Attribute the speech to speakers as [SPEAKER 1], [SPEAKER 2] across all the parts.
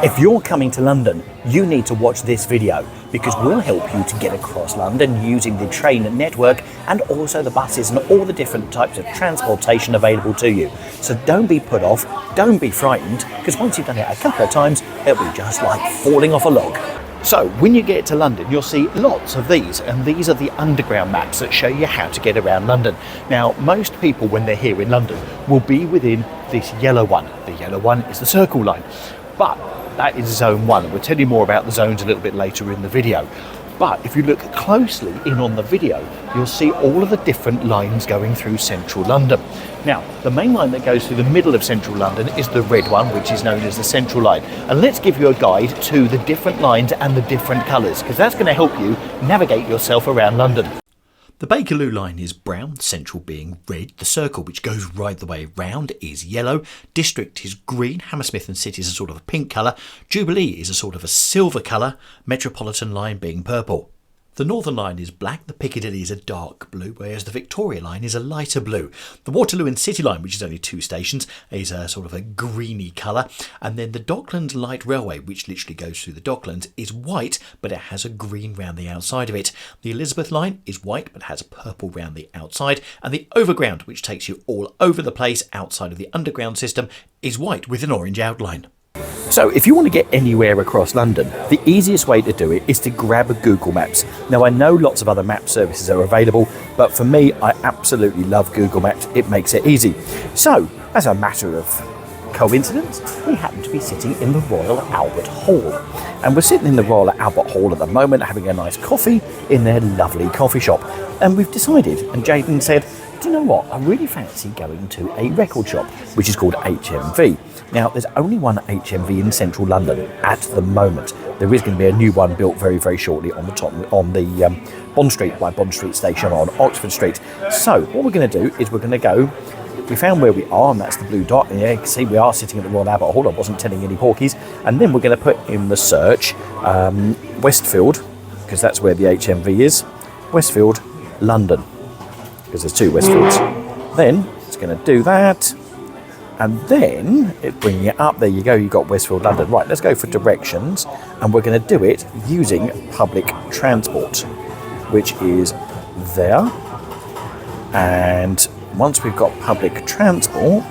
[SPEAKER 1] If you're coming to London, you need to watch this video because we'll help you to get across London using the train network and also the buses and all the different types of transportation available to you. So don't be put off, don't be frightened, because once you've done it a couple of times, it'll be just like falling off a log. So when you get to London, you'll see lots of these, and these are the underground maps that show you how to get around London. Now, most people when they're here in London will be within this yellow one. The yellow one is the Circle Line, but that is zone 1. We'll tell you more about the zones a little bit later in the video. But if you look closely in on the video, you'll see all of the different lines going through central London. Now, the main line that goes through the middle of central London is the red one, which is known as the Central Line. And let's give you a guide to the different lines and the different colours, because that's going to help you navigate yourself around London. The Bakerloo line is brown, Central being red, the Circle, which goes right the way round, is yellow, District is green, Hammersmith and City is a sort of a pink colour, Jubilee is a sort of a silver colour, Metropolitan line being purple. The Northern line is black, the Piccadilly is a dark blue, whereas the Victoria line is a lighter blue. The Waterloo and City line, which is only 2 stations, is a sort of a greeny colour. And then the Docklands Light Railway, which literally goes through the Docklands, is white, but it has a green round the outside of it. The Elizabeth line is white, but has a purple round the outside. And the Overground, which takes you all over the place outside of the underground system, is white with an orange outline. So if you want to get anywhere across London, the easiest way to do it is to grab a Google Maps. Now I know lots of other map services are available, but for me, I absolutely love Google Maps. It makes it easy. So as a matter of coincidence, we happen to be sitting in the Royal Albert Hall. And we're sitting in the Royal Albert Hall at the moment, having a nice coffee in their lovely coffee shop. And we've decided, and Jaden said, do you know what, I really fancy going to a record shop, which is called HMV. Now, there's only one HMV in central London at the moment. There is going to be a new one built very, very shortly on the top, on the Bond Street, by Bond Street Station on Oxford Street. So what we're going to do is we're going to go, we found where we are, and that's the blue dot. And yeah, you can see we are sitting at the Royal Albert Hall. I wasn't telling any porkies. And then we're going to put in the search Westfield, because that's where the HMV is. Westfield, London, because there's 2 Westfields. Then it's going to do that. And then it's bringing it up. There you go, you've got Westfield London. Right, let's go for directions. And we're going to do it using public transport, which is there. And once we've got public transport,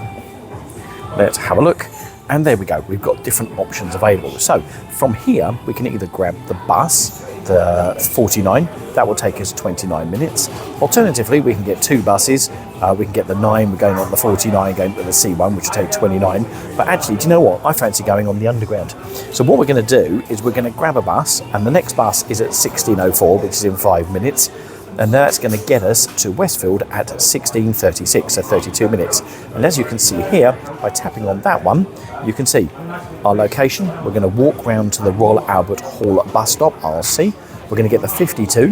[SPEAKER 1] let's have a look. And there we go, we've got different options available. So from here, we can either grab the bus, the 49, that will take us 29 minutes. Alternatively, we can get 2 buses. We can get the 9, we're going on the 49, going to the C1, which will take 29. But actually, do you know what? I fancy going on the underground. So what we're going to do is we're going to grab a bus, and the next bus is at 16:04, which is in 5 minutes. And that's going to get us to Westfield at 16:36, so 32 minutes. And as you can see here, by tapping on that one, you can see our location. We're going to walk round to the Royal Albert Hall bus stop, RC. We're going to get the 52,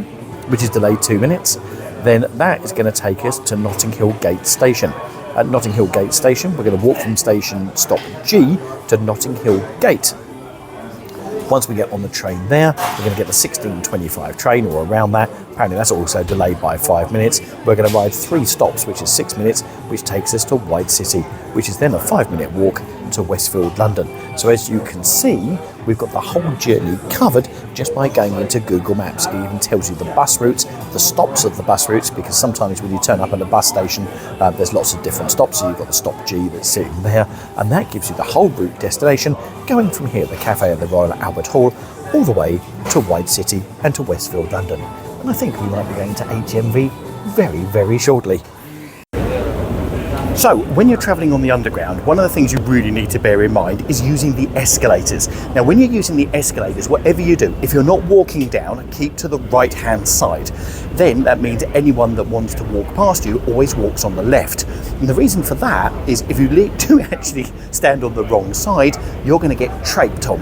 [SPEAKER 1] which is delayed 2 minutes. Then that is going to take us to Notting Hill Gate Station. At Notting Hill Gate Station, we're going to walk from station stop G to Notting Hill Gate. Once we get on the train there, we're going to get the 16:25 train or around that. Apparently that's also delayed by 5 minutes. We're going to ride 3 stops, which is 6 minutes, which takes us to White City, which is then a 5-minute walk to Westfield, London. So as you can see, we've got the whole journey covered just by going into Google Maps. It even tells you the bus routes, the stops of the bus routes, because sometimes when you turn up at a bus station, there's lots of different stops. So you've got the stop G that's sitting there, and that gives you the whole route destination, going from here, the cafe at the Royal Albert Hall, all the way to White City and to Westfield, London. And I think we might be going to HMV very, very shortly. So, when you're travelling on the underground, one of the things you really need to bear in mind is using the escalators. Now, when you're using the escalators, whatever you do, if you're not walking down, keep to the right-hand side. Then that means anyone that wants to walk past you always walks on the left. And the reason for that is if you do actually stand on the wrong side, you're going to get traiped on.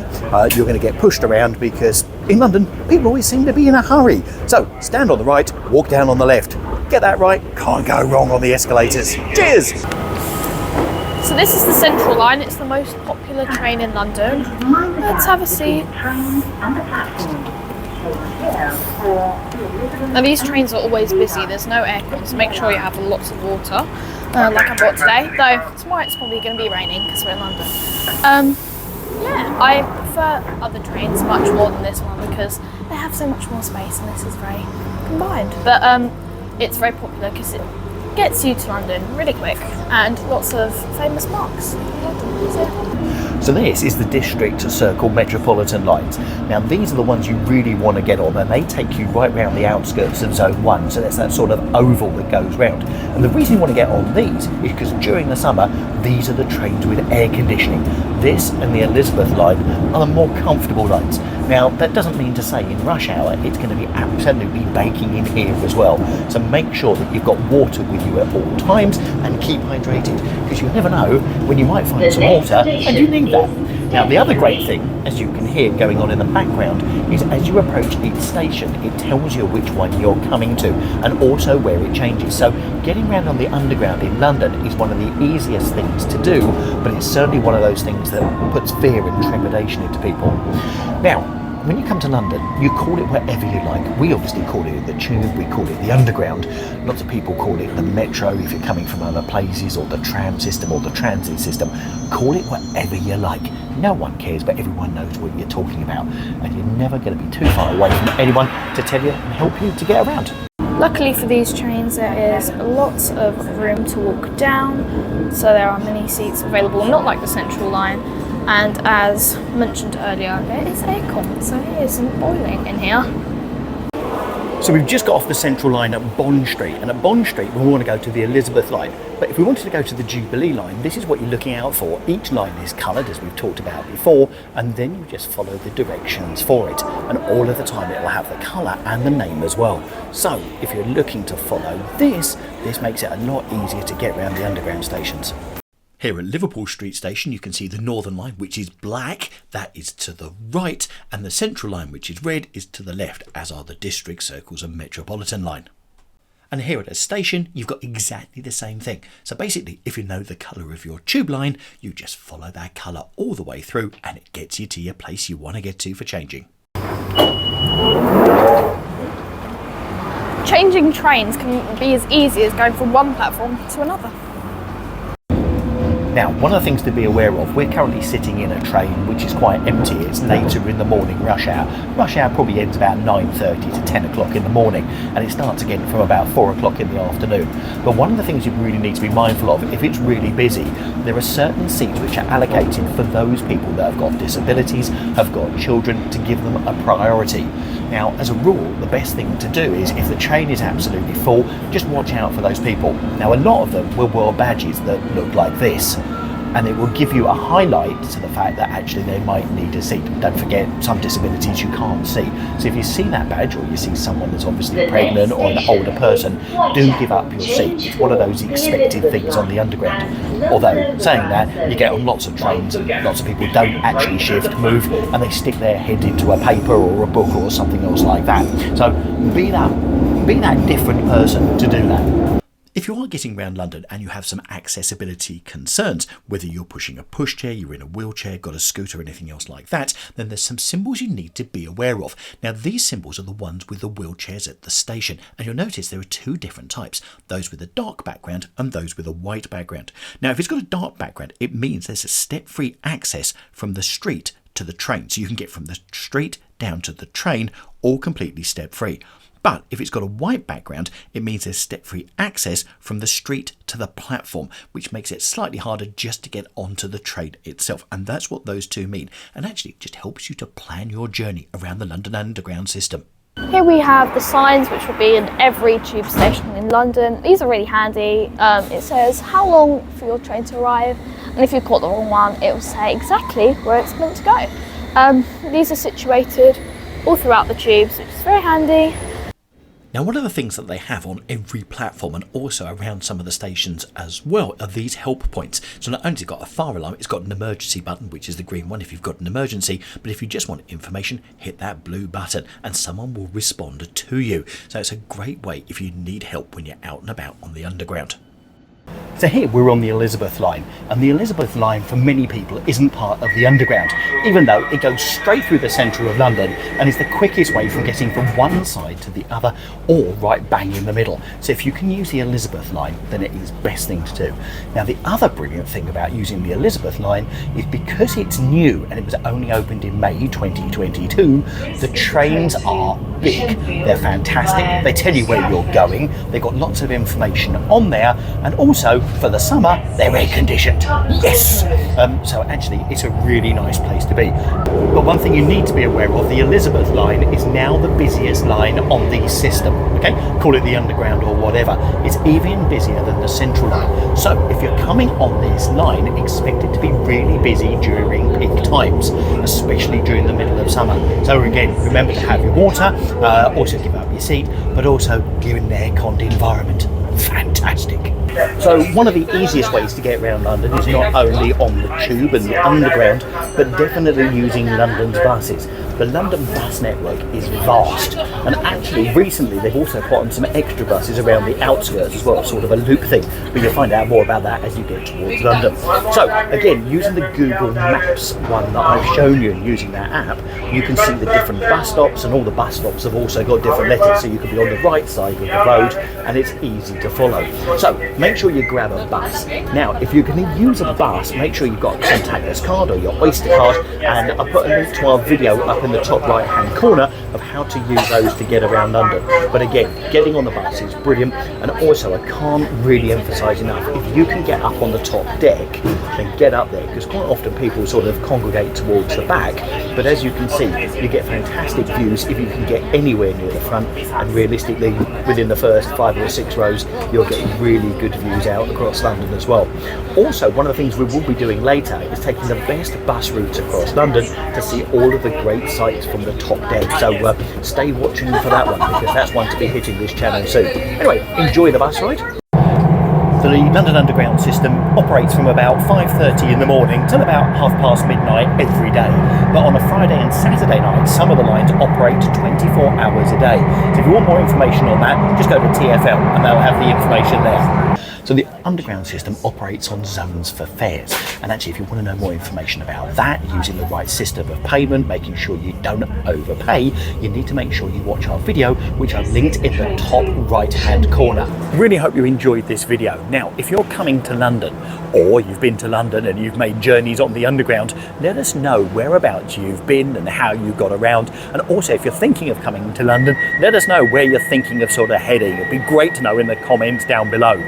[SPEAKER 1] You're going to get pushed around because in London, people always seem to be in a hurry. So, stand on the right, walk down on the left. Get that right, can't go wrong on the escalators. Cheers!
[SPEAKER 2] So this is the Central Line, it's the most popular train in London. Let's have a seat. Now these trains are always busy, there's no aircon, so make sure you have lots of water, like I bought today, though tomorrow it's probably going to be raining because we're in London. Yeah, I prefer other trains much more than this one because they have so much more space and this is very combined. But it's very popular because it gets you to London really quick and lots of famous marks in London.
[SPEAKER 1] So this is the District Circle Metropolitan lines. Now these are the ones you really want to get on, and they take you right round the outskirts of Zone 1, so that's that sort of oval that goes round. And the reason you want to get on these is because during the summer, these are the trains with air conditioning. This and the Elizabeth line are the more comfortable lines. Now that doesn't mean to say in rush hour it's going to be absolutely baking in here as well. So make sure that you've got water with you at all times and keep hydrated, because you never know when you might find some water and you need that. Now the other great thing, as you can hear going on in the background, is as you approach each station it tells you which one you're coming to and also where it changes. So getting around on the Underground in London is one of the easiest things to do, but it's certainly one of those things that puts fear and trepidation into people. Now when you come to London, you call it whatever you like. We obviously call it the Tube, we call it the Underground. Lots of people call it the Metro if you're coming from other places, or the tram system or the transit system. Call it whatever you like. No one cares, but everyone knows what you're talking about. And you're never going to be too far away from anyone to tell you and help you to get around.
[SPEAKER 2] Luckily for these trains there is lots of room to walk down, so there are many seats available, not like the Central line. And as mentioned earlier, there is aircon, so it isn't boiling in here.
[SPEAKER 1] So we've just got off the Central line at Bond Street, and at Bond Street we want to go to the Elizabeth line. But if we wanted to go to the Jubilee line, this is what you're looking out for. Each line is coloured, as we've talked about before, and then you just follow the directions for it. And all of the time it will have the colour and the name as well. So if you're looking to follow this makes it a lot easier to get around the Underground stations. Here at Liverpool Street Station you can see the Northern line, which is black, that is to the right, and the Central line, which is red, is to the left, as are the District Circles and Metropolitan line. And here at a station you've got exactly the same thing. So basically if you know the colour of your tube line, you just follow that colour all the way through and it gets you to your place you want to get to for changing.
[SPEAKER 2] Changing trains can be as easy as going from one platform to another.
[SPEAKER 1] Now, one of the things to be aware of, we're currently sitting in a train which is quite empty. It's later in the morning rush hour. Rush hour probably ends about 9:30 to 10 o'clock in the morning, and it starts again from about 4 o'clock in the afternoon. But one of the things you really need to be mindful of, if it's really busy, there are certain seats which are allocated for those people that have got disabilities, have got children, to give them a priority. Now, as a rule, the best thing to do is, if the train is absolutely full, just watch out for those people. Now, a lot of them will wear badges that look like this, and it will give you a highlight to the fact that actually they might need a seat. Don't forget, some disabilities you can't see. So if you see that badge, or you see someone that's obviously pregnant or an older person, do give up your seat. It's one of those expected things on the Underground. Although, saying that, you get on lots of trains and lots of people don't actually shift, move, and they stick their head into a paper or a book or something else like that. So be that different person to do that. If you are getting around London and you have some accessibility concerns, whether you're pushing a pushchair, you're in a wheelchair, got a scooter, or anything else like that, then there's some symbols you need to be aware of. Now, these symbols are the ones with the wheelchairs at the station, and you'll notice there are two different types, those with a dark background and those with a white background. Now, if it's got a dark background, it means there's a step-free access from the street to the train, so you can get from the street down to the train all completely step-free. But if it's got a white background, it means there's step-free access from the street to the platform, which makes it slightly harder just to get onto the train itself. And that's what those two mean. And actually, it just helps you to plan your journey around the London Underground system.
[SPEAKER 2] Here we have the signs which will be in every tube station in London. These are really handy. It says how long for your train to arrive, and if you caught the wrong one, it will say exactly where it's meant to go. These are situated all throughout the tubes, which is very handy.
[SPEAKER 1] Now, one of the things that they have on every platform and also around some of the stations as well are these help points. So not only has it got a fire alarm, it's got an emergency button, which is the green one if you've got an emergency, but if you just want information, hit that blue button and someone will respond to you. So it's a great way if you need help when you're out and about on the Underground. So here we're on the Elizabeth line, and the Elizabeth line for many people isn't part of the Underground, even though it goes straight through the centre of London and is the quickest way from getting from one side to the other, or right bang in the middle. So if you can use the Elizabeth line, then it is best thing to do. Now the other brilliant thing about using the Elizabeth line is because it's new and it was only opened in May 2022, the trains are big, they're fantastic, they tell you where you're going, they've got lots of information on there, and also for the summer they're air conditioned. Yes! So actually it's a really nice place to be. But one thing you need to be aware of, the Elizabeth line is now the busiest line on the system. Okay, call it the Underground or whatever. It's even busier than the Central line. So if you're coming on this line, expect it to be really busy during peak times, especially during the middle of summer. So again, remember to have your water, also give up your seat, but also give an air-conned environment. Fantastic. So one of the easiest ways to get around London is not only on the tube and the Underground, but definitely using London's buses. The London bus network is vast, and actually recently they've also put on some extra buses around the outskirts as well, sort of a loop thing, but you'll find out more about that as you get towards London. So again, using the Google Maps one that I've shown you and using that app, you can see the different bus stops, and all the bus stops have also got different letters, so you can be on the right side of the road and it's easy to follow. So make sure you grab a bus. Now if you're going to use a bus, make sure you've got a contactless card or your Oyster card, and I put a link to our video up in the top right hand corner of how to use those to get around London. But again, getting on the bus is brilliant, and also I can't really emphasise enough, if you can get up on the top deck, then get up there, because quite often people sort of congregate towards the back, but as you can see, you get fantastic views if you can get anywhere near the front, and realistically within the first 5 or 6 rows you'll get really good views out across London as well. Also, one of the things we will be doing later is taking the best bus routes across London to see all of the great sights from the top deck, so stay watching for that one, because that's one to be hitting this channel soon. Anyway, enjoy the bus ride. The London Underground system operates from about 5:30 in the morning till about midnight every day. But on a Friday and Saturday night, some of the lines operate 24 hours a day. So if you want more information on that, just go to TfL and they'll have the information there. So the Underground system operates on zones for fares, and actually if you want to know more information about that, using the right system of payment, making sure you don't overpay, you need to make sure you watch our video, which I've linked in the top right hand corner. Really hope you enjoyed this video. Now if you're coming to London, or you've been to London and you've made journeys on the Underground, let us know whereabouts you've been and how you got around, and also if you're thinking of coming to London, let us know where you're thinking of sort of heading. It'd be great to know in the comments down below.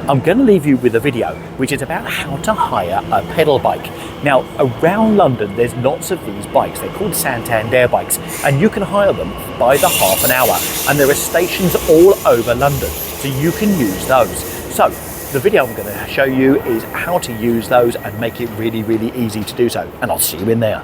[SPEAKER 1] I'm going to leave you with a video which is about how to hire a pedal bike. Now around London there's lots of these bikes, they're called Santander bikes, and you can hire them by the half an hour, and there are stations all over London so you can use those. So the video I'm going to show you is how to use those and make it really, really easy to do so, and I'll see you in there.